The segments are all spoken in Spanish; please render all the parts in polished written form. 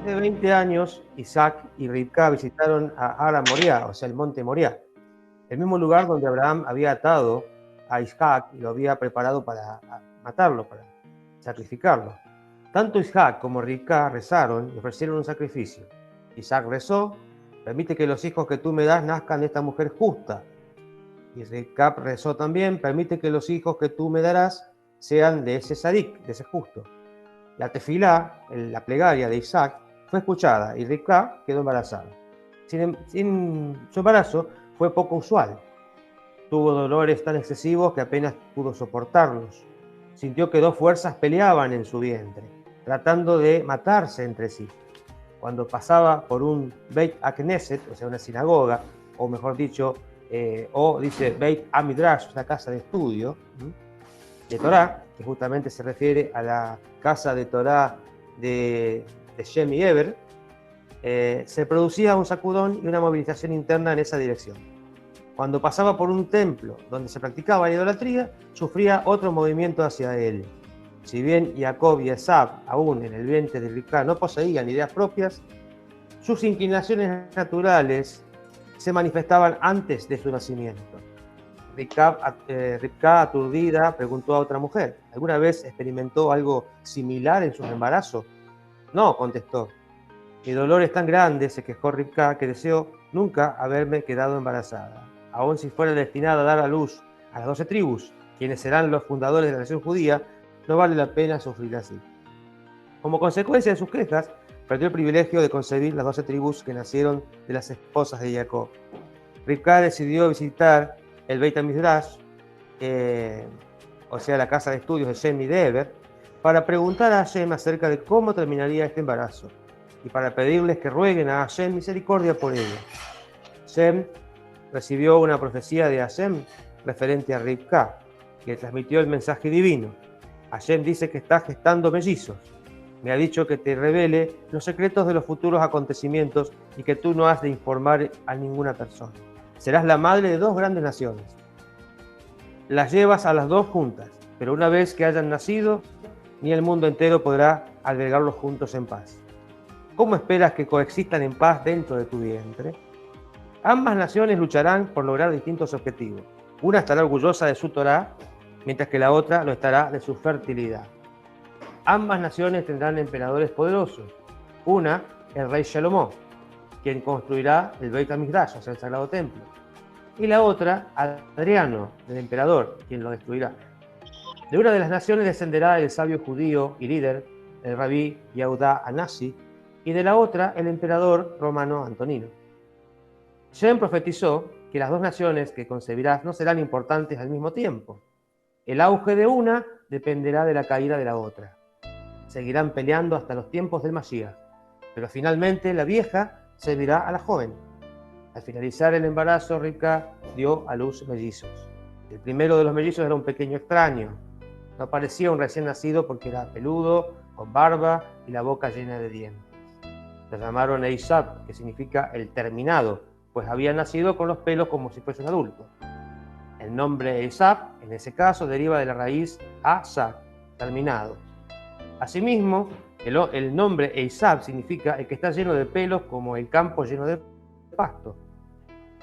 de 20 años, Isaac y Rivka visitaron a Ara Moriah, o sea, el monte Moriah, el mismo lugar donde Abraham había atado a Isaac y lo había preparado para matarlo, para sacrificarlo. Tanto Isaac como Rivka rezaron y ofrecieron un sacrificio. Isaac rezó: permite que los hijos que tú me das nazcan de esta mujer justa. Y Rivka rezó también: permite que los hijos que tú me darás sean de ese sadik, de ese justo. La tefilá, la plegaria de Isaac, fue escuchada y Rivka quedó embarazada. Su embarazo fue poco usual. Tuvo dolores tan excesivos que apenas pudo soportarlos. Sintió que dos fuerzas peleaban en su vientre, tratando de matarse entre sí. Cuando pasaba por un Beit HaKnesset, o sea, una sinagoga, o mejor dicho, o dice Beit HaMidrash, una casa de estudio de Torá, que justamente se refiere a la casa de Torá de Shem y Eber, se producía un sacudón y una movilización interna en esa dirección. Cuando pasaba por un templo donde se practicaba la idolatría, sufría otro movimiento hacia él. Si bien Jacob y Esab, aún en el vientre de Rivka, no poseían ideas propias, sus inclinaciones naturales se manifestaban antes de su nacimiento. Rivka, aturdida, preguntó a otra mujer: ¿alguna vez experimentó algo similar en sus embarazos? No, contestó. Mi dolor es tan grande, se quejó Rivka, que deseo nunca haberme quedado embarazada. Aun si fuera destinada a dar a luz a las 12 tribus, quienes serán los fundadores de la nación judía, no vale la pena sufrir así. Como consecuencia de sus quejas, perdió el privilegio de concebir las 12 tribus que nacieron de las esposas de Jacob. Rivka decidió visitar el Beit HaMidrash, o sea, la casa de estudios de Shem y de Eber, para preguntar a Hashem acerca de cómo terminaría este embarazo y para pedirles que rueguen a Hashem misericordia por ella. Shem recibió una profecía de Hashem referente a Rivka, que transmitió el mensaje divino. Hashem dice que está gestando mellizos. Me ha dicho que te revele los secretos de los futuros acontecimientos y que tú no has de informar a ninguna persona. Serás la madre de dos grandes naciones. Las llevas a las dos juntas, pero una vez que hayan nacido, ni el mundo entero podrá albergarlos juntos en paz. ¿Cómo esperas que coexistan en paz dentro de tu vientre? Ambas naciones lucharán por lograr distintos objetivos. Una estará orgullosa de su Torá, mientras que la otra lo estará de su fertilidad. Ambas naciones tendrán emperadores poderosos. Una, el rey Salomón, quien construirá el Beit HaMikdash, o sea, el Sagrado Templo. Y la otra, Adriano, el emperador, quien lo destruirá. De una de las naciones descenderá el sabio judío y líder, el rabí Yehudá Anasi, y de la otra, el emperador romano Antonino. Shem profetizó que las dos naciones que concebirás no serán importantes al mismo tiempo. El auge de una dependerá de la caída de la otra. Seguirán peleando hasta los tiempos del Mashiach, pero finalmente la vieja servirá a la joven. Al finalizar el embarazo, Rivka dio a luz mellizos. El primero de los mellizos era un pequeño extraño. No parecía un recién nacido porque era peludo, con barba y la boca llena de dientes. Lo llamaron Eisab, que significa el terminado, pues había nacido con los pelos como si fuese un adulto. El nombre Eisab, en ese caso, deriva de la raíz Asab, terminado. Asimismo, el nombre Eisab significa el que está lleno de pelos como el campo lleno de pasto.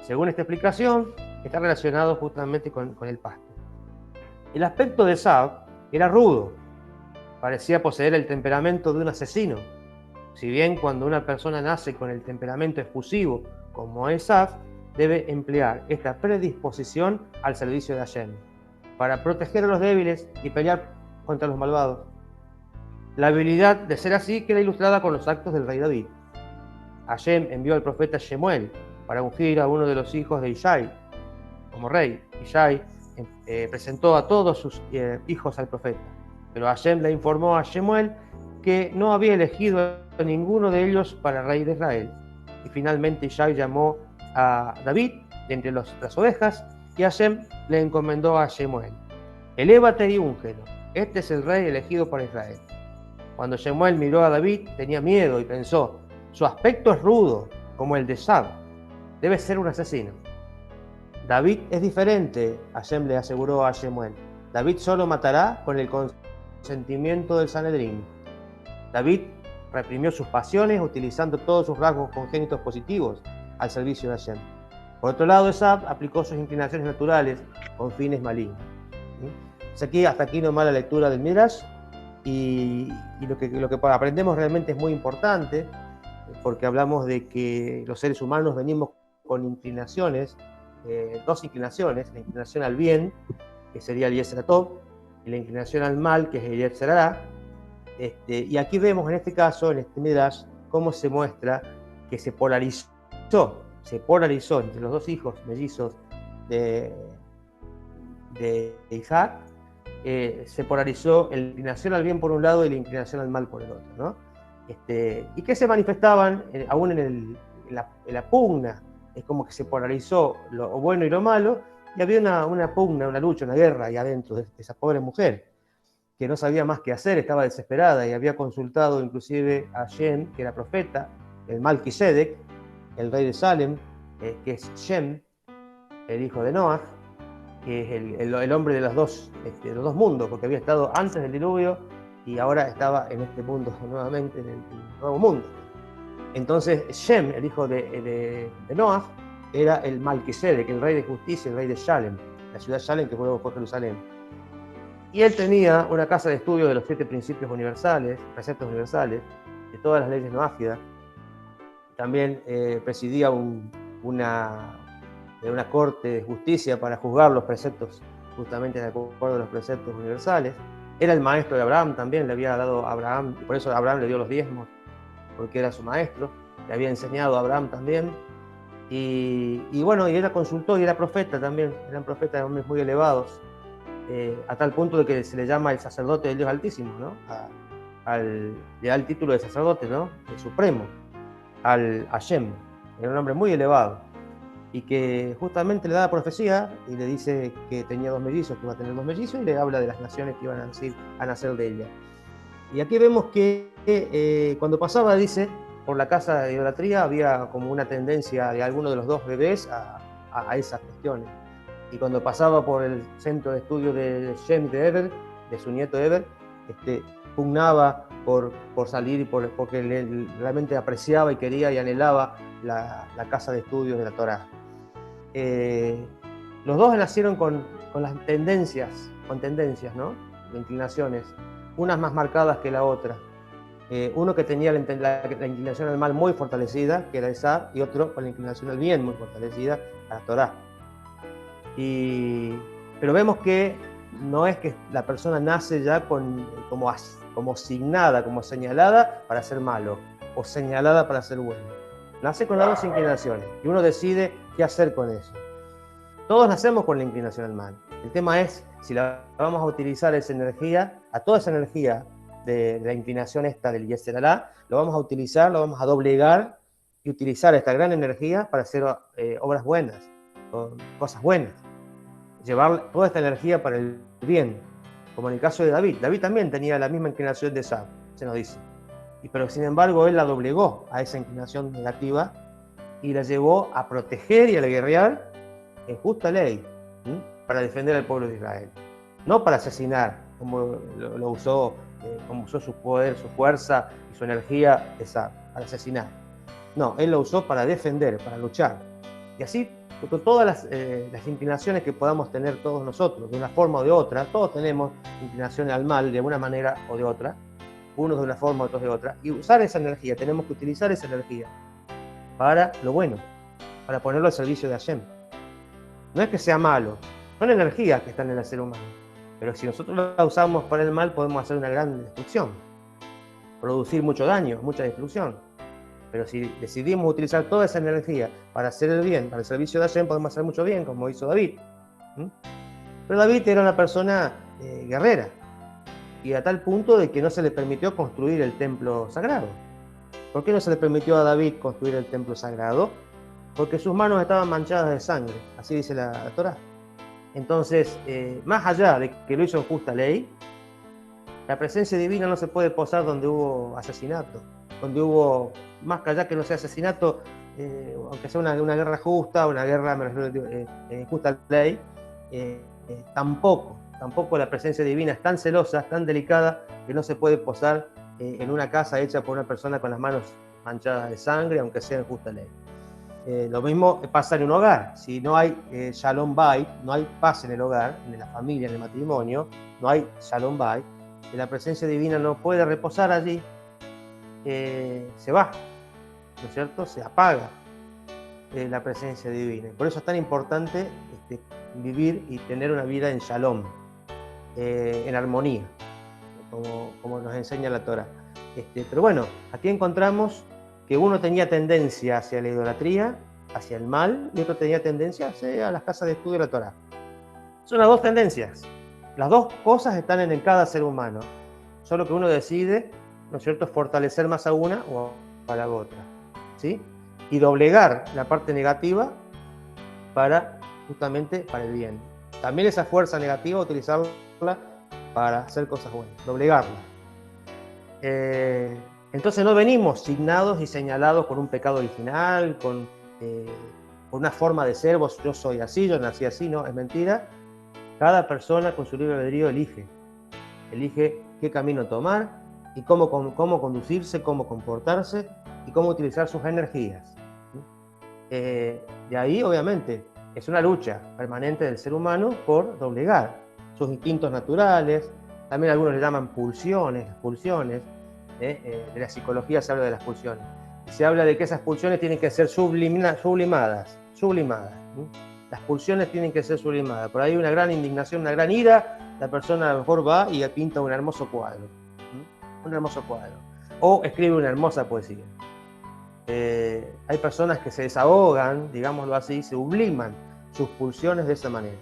Según esta explicación, está relacionado justamente con el pasto. El aspecto de Esab era rudo, parecía poseer el temperamento de un asesino. Si bien cuando una persona nace con el temperamento efusivo como Esab, debe emplear esta predisposición al servicio de Hashem, para proteger a los débiles y pelear contra los malvados. La habilidad de ser así queda ilustrada con los actos del rey David. Hashem envió al profeta Shemuel para ungir a uno de los hijos de Ishai como rey. Ishai presentó a todos sus hijos al profeta, pero Hashem le informó a Shemuel que no había elegido a ninguno de ellos para rey de Israel. Y finalmente Ishai llamó a David de entre las ovejas y Hashem le encomendó a Shemuel: elévate y úngelo, este es el rey elegido para Israel. Cuando Shemuel miró a David tenía miedo y pensó: su aspecto es rudo como el de Sab, debe ser un asesino. David es diferente, Hashem le aseguró a Shemuel. David solo matará con el consentimiento del Sanedrín. David reprimió sus pasiones utilizando todos sus rasgos congénitos positivos al servicio de Hashem. Por otro lado, Esab aplicó sus inclinaciones naturales con fines malignos. ¿Sí? Hasta aquí nomás la lectura del Midrash, y lo que aprendemos realmente es muy importante, porque hablamos de que los seres humanos venimos con inclinaciones, dos inclinaciones: la inclinación al bien, que sería el Yetzer Tov, y la inclinación al mal, que es el Yetzer Hara. Y aquí vemos en este caso, en este Midrash, cómo se muestra que se polarizó entre los dos hijos mellizos de Isaac. Se polarizó la inclinación al bien por un lado y la inclinación al mal por el otro, ¿no? Y que se manifestaban aún en la pugna. Es como que se polarizó lo bueno y lo malo, y había una pugna, una lucha, una guerra ahí adentro de esa pobre mujer, que no sabía más qué hacer, estaba desesperada, y había consultado inclusive a Shem, que era profeta, el Malquisedec, el rey de Salem, que es Shem, el hijo de Noah, que es el hombre de los dos mundos, porque había estado antes del diluvio y ahora estaba en este mundo nuevamente, en el nuevo mundo. Entonces Shem, el hijo de Noah, era el Malquisedec, el rey de justicia, el rey de Shalem, la ciudad de Shalem, que luego fue Jerusalén. Y él tenía una casa de estudio de los 7 principios universales, preceptos universales, de todas las leyes noáfidas. También presidía una corte de justicia para juzgar los preceptos, justamente de acuerdo a los preceptos universales. Era el maestro de Abraham también, le había dado a Abraham, y por eso Abraham le dio los diezmos, porque era su maestro, le había enseñado a Abraham también. Y bueno, y era consultor y era profeta también, eran profetas, hombres muy elevados, a tal punto de que se le llama el sacerdote del Dios Altísimo, ¿no? Le da el título de sacerdote, ¿no? El supremo, al Hashem. Era un hombre muy elevado, y que justamente le da la profecía y le dice que tenía 2 mellizos, que iba a tener 2 mellizos, y le habla de las naciones que iban a nacer de ella. Y aquí vemos que cuando pasaba, dice, por la casa de idolatría, había como una tendencia de alguno de los 2 bebés a esas cuestiones. Y cuando pasaba por el centro de estudio de Shem de Eber, de su nieto Eber, pugnaba por salir, porque realmente apreciaba y quería y anhelaba la casa de estudios de la Torá. Los 2 nacieron con las tendencias, ¿no? De inclinaciones, unas más marcadas que la otra. Uno que tenía la inclinación al mal muy fortalecida, que era Esab, y otro con la inclinación al bien muy fortalecida, a la Torá. Pero vemos que no es que la persona nace ya como asignada, como señalada para ser malo, o señalada para ser bueno. Nace con las 2 inclinaciones, y uno decide qué hacer con eso. Todos nacemos con la inclinación al mal. El tema es si la vamos a utilizar esa energía, a toda esa energía de la inclinación del Yetzer Hara, lo vamos a utilizar, lo vamos a doblegar y utilizar esta gran energía para hacer obras buenas, cosas buenas. Llevar toda esta energía para el bien, como en el caso de David. David también tenía la misma inclinación de Esab, se nos dice. Pero sin embargo él la doblegó a esa inclinación negativa y la llevó a proteger y a guerrear en justa ley, para defender al pueblo de Israel. No para asesinar, como lo usó, como usó su poder, su fuerza y su energía para asesinar. No, él lo usó para defender, para luchar. Y así, con todas las inclinaciones que podamos tener todos nosotros, de una forma o de otra, todos tenemos inclinaciones al mal de una manera o de otra, unos de una forma, otros de otra, y usar esa energía, tenemos que utilizar esa energía para lo bueno, para ponerlo al servicio de Hashem. No es que sea malo, son energías que están en el ser humano, pero si nosotros la usamos para el mal, podemos hacer una gran destrucción, producir mucho daño, mucha destrucción. Pero si decidimos utilizar toda esa energía para hacer el bien, para el servicio de Hashem, podemos hacer mucho bien, como hizo David. Pero David era una persona guerrera, y a tal punto de que no se le permitió construir el templo sagrado. ¿Por qué no se le permitió a David construir el templo sagrado? Porque sus manos estaban manchadas de sangre, así dice la Torá. Entonces, más allá de que lo hizo en justa ley, la presencia divina no se puede posar donde hubo asesinato, donde hubo, más que allá que no sea asesinato, aunque sea una guerra justa, una guerra en justa ley, tampoco la presencia divina es tan celosa, tan delicada, que no se puede posar en una casa hecha por una persona con las manos manchadas de sangre, aunque sea en justa ley. Lo mismo pasa en un hogar. Si no hay Shalom Bayit, no hay paz en el hogar, en la familia, en el matrimonio, no hay Shalom Bayit, la presencia divina no puede reposar allí, se va, ¿no es cierto? Se apaga la presencia divina. Por eso es tan importante vivir y tener una vida en Shalom, en armonía, como nos enseña la Torah. Pero bueno, aquí encontramos que uno tenía tendencia hacia la idolatría, hacia el mal, y otro tenía tendencia hacia las casas de estudio de la Torah. Son las dos tendencias. Las dos cosas están en cada ser humano. Solo que uno decide, ¿no es cierto?, fortalecer más a una o a la otra, ¿sí? Y doblegar la parte negativa justamente para el bien. También esa fuerza negativa, utilizarla para hacer cosas buenas, doblegarla. Entonces no venimos signados y señalados por un pecado original, por una forma de ser, yo soy así, yo nací así, no, es mentira. Cada persona con su libre albedrío elige qué camino tomar y cómo conducirse, cómo comportarse y cómo utilizar sus energías. De ahí, obviamente, es una lucha permanente del ser humano por doblegar sus instintos naturales. También algunos le llaman pulsiones, las pulsiones. De la psicología se habla de las pulsiones. Se habla de que esas pulsiones tienen que ser sublimadas. Las pulsiones tienen que ser sublimadas. Por ahí una gran indignación, una gran ira, la persona a lo mejor va y pinta un hermoso cuadro. Un hermoso cuadro. O escribe una hermosa poesía. Hay personas que se desahogan, digámoslo así, se subliman sus pulsiones de esa manera.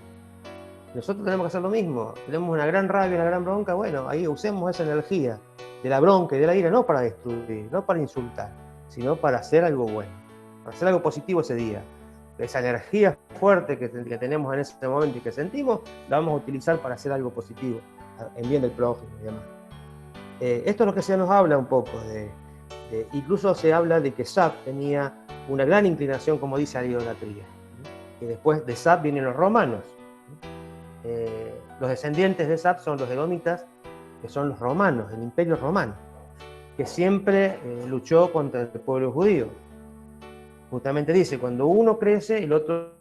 Nosotros tenemos que hacer lo mismo. Tenemos una gran rabia, una gran bronca, bueno, ahí usemos esa energía de la bronca y de la ira, no para destruir, no para insultar, sino para hacer algo bueno, para hacer algo positivo ese día. Esa energía fuerte que tenemos en ese momento y que sentimos, la vamos a utilizar para hacer algo positivo, en bien del prójimo y demás. Esto es lo que se nos habla un poco incluso se habla de que Sab tenía una gran inclinación, como dice, a la idolatría. Y después de Sab vienen los romanos. Los descendientes de Sab son los edomitas, que son los romanos, el imperio romano, que siempre luchó contra el pueblo judío. Justamente dice, cuando uno crece, el otro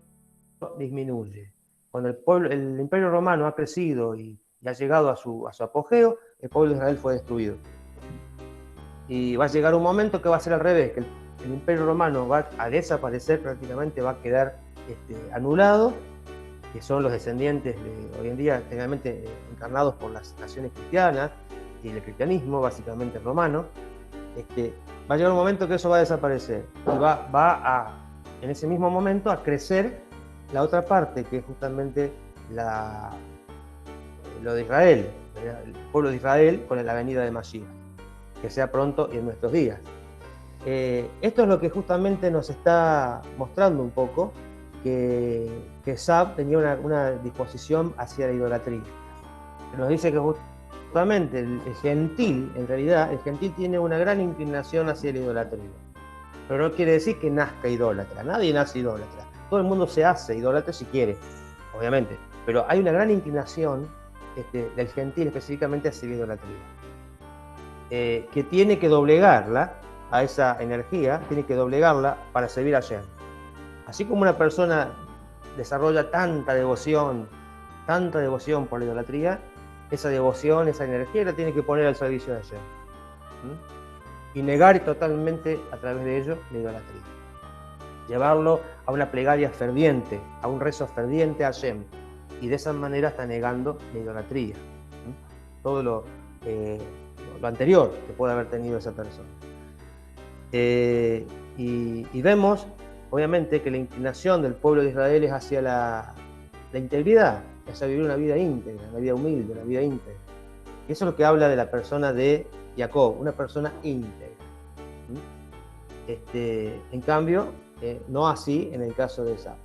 disminuye. Cuando el imperio romano ha crecido y ha llegado a su apogeo, el pueblo de Israel fue destruido. Y va a llegar un momento que va a ser al revés, que el imperio romano va a desaparecer prácticamente, va a quedar anulado, que son los descendientes de hoy en día, generalmente encarnados por las naciones cristianas y el cristianismo, básicamente romano. Va a llegar un momento que eso va a desaparecer y va en ese mismo momento a crecer la otra parte, que es justamente lo de Israel, el pueblo de Israel con la venida de Mashiach, que sea pronto y en nuestros días. Esto es lo que justamente nos está mostrando un poco que Sab tenía una disposición hacia la idolatría. Nos dice que justamente el gentil, en realidad, el gentil tiene una gran inclinación hacia la idolatría. Pero no quiere decir que nazca idólatra, nadie nace idólatra. Todo el mundo se hace idólatra si quiere, obviamente. Pero hay una gran inclinación del gentil específicamente hacia la idolatría. Que tiene que doblegarla a esa energía, tiene que doblegarla para servir a Hashem. Así como una persona desarrolla tanta devoción por la idolatría, esa devoción, esa energía la tiene que poner al servicio de Hashem. Y negar totalmente a través de ello la idolatría. Llevarlo a una plegaria ferviente, a un rezo ferviente a Hashem. Y de esa manera está negando la idolatría. Todo lo anterior que puede haber tenido esa persona. Y vemos, obviamente, que la inclinación del pueblo de Israel es hacia la integridad, hacia vivir una vida íntegra, una vida humilde, una vida íntegra. Y eso es lo que habla de la persona de Jacob, una persona íntegra. En cambio, no así en el caso de Esau.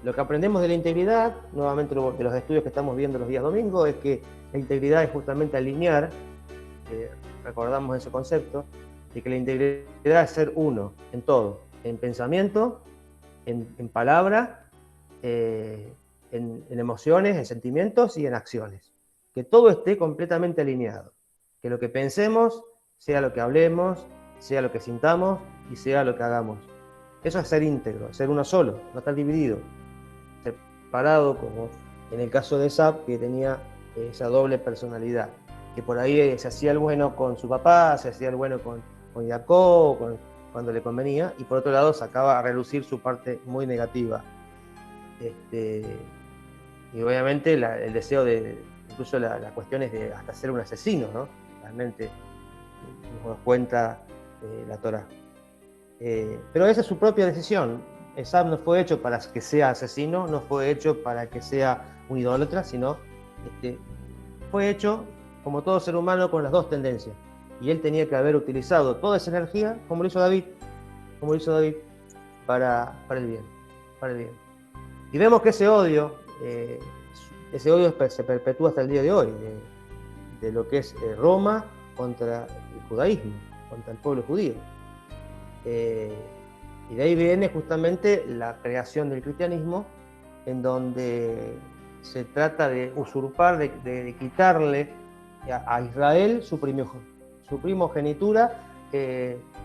Lo que aprendemos de la integridad, nuevamente de los estudios que estamos viendo los días domingos, es que la integridad es justamente alinear, recordamos ese concepto, de que la integridad es ser uno en todo, en pensamiento, en palabra, en emociones, en sentimientos y en acciones. que todo esté completamente alineado, que lo que pensemos sea lo que hablemos, sea lo que sintamos y sea lo que hagamos. Eso es ser íntegro, ser uno solo, no estar dividido, separado, como en el caso de Esab, que tenía esa doble personalidad, que por ahí se hacía el bueno con su papá, se hacía el bueno con Jacob, cuando le convenía, y por otro lado sacaba a relucir su parte muy negativa. Y obviamente el deseo de, incluso las cuestiones de hasta ser un asesino, ¿no? Realmente nos cuenta la Torá. Pero esa es su propia decisión. Esab no fue hecho para que sea asesino, no fue hecho para que sea un idólatra, sino fue hecho como todo ser humano con las dos tendencias. Y él tenía que haber utilizado toda esa energía, como lo hizo David, para el bien, para el bien. Y vemos que ese odio se perpetúa hasta el día de hoy, de lo que es Roma contra el judaísmo, contra el pueblo judío. Y de ahí viene justamente la creación del cristianismo, en donde se trata de usurpar, de quitarle a Israel su primogenitura,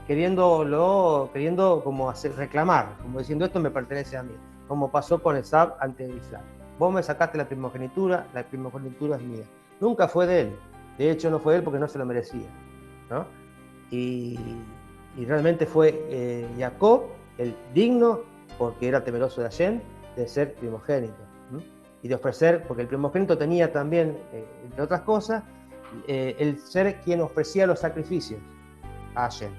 queriendo como reclamar, como diciendo esto me pertenece a mí, como pasó con Esab ante Isaac. Vos me sacaste la primogenitura es mía. Nunca fue de él. De hecho, no fue de él porque no se lo merecía, ¿no? Y realmente fue Jacob el digno, porque era temeroso de Hashem, de ser primogénito. Y de ofrecer, porque el primogénito tenía también, entre otras cosas, el ser quien ofrecía los sacrificios a Hashem.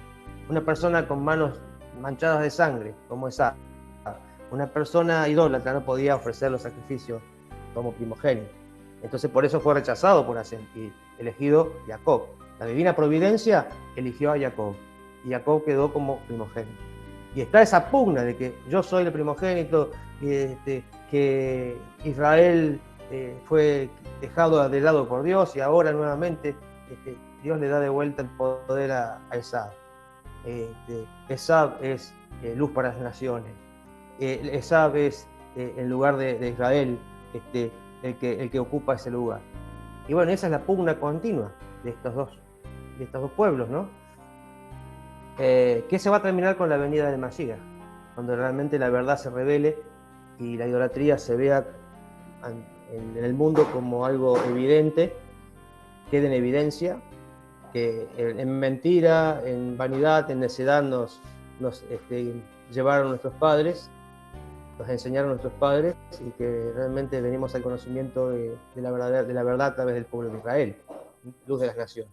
Una persona con manos manchadas de sangre, como esa, una persona idólatra no podía ofrecer los sacrificios como primogénito. Entonces por eso fue rechazado por Hashem y elegido Jacob. La divina providencia eligió a Jacob y Jacob quedó como primogénito. Y está esa pugna de que yo soy el primogénito, que Israel fue dejado de lado por Dios y ahora nuevamente Dios le da de vuelta el poder a Esab. Esab es luz para las naciones. Esab es en lugar de Israel el que ocupa ese lugar. Y bueno, esa es la pugna continua de estos dos pueblos, ¿no? Que se va a terminar con la venida del Mashiach, cuando realmente la verdad se revele y la idolatría se vea en el mundo como algo evidente, quede en evidencia, que en mentira, en vanidad, en necedad nos llevaron nuestros padres, nos enseñaron nuestros padres, y que realmente venimos al conocimiento de la verdad a través del pueblo de Israel, luz de las naciones.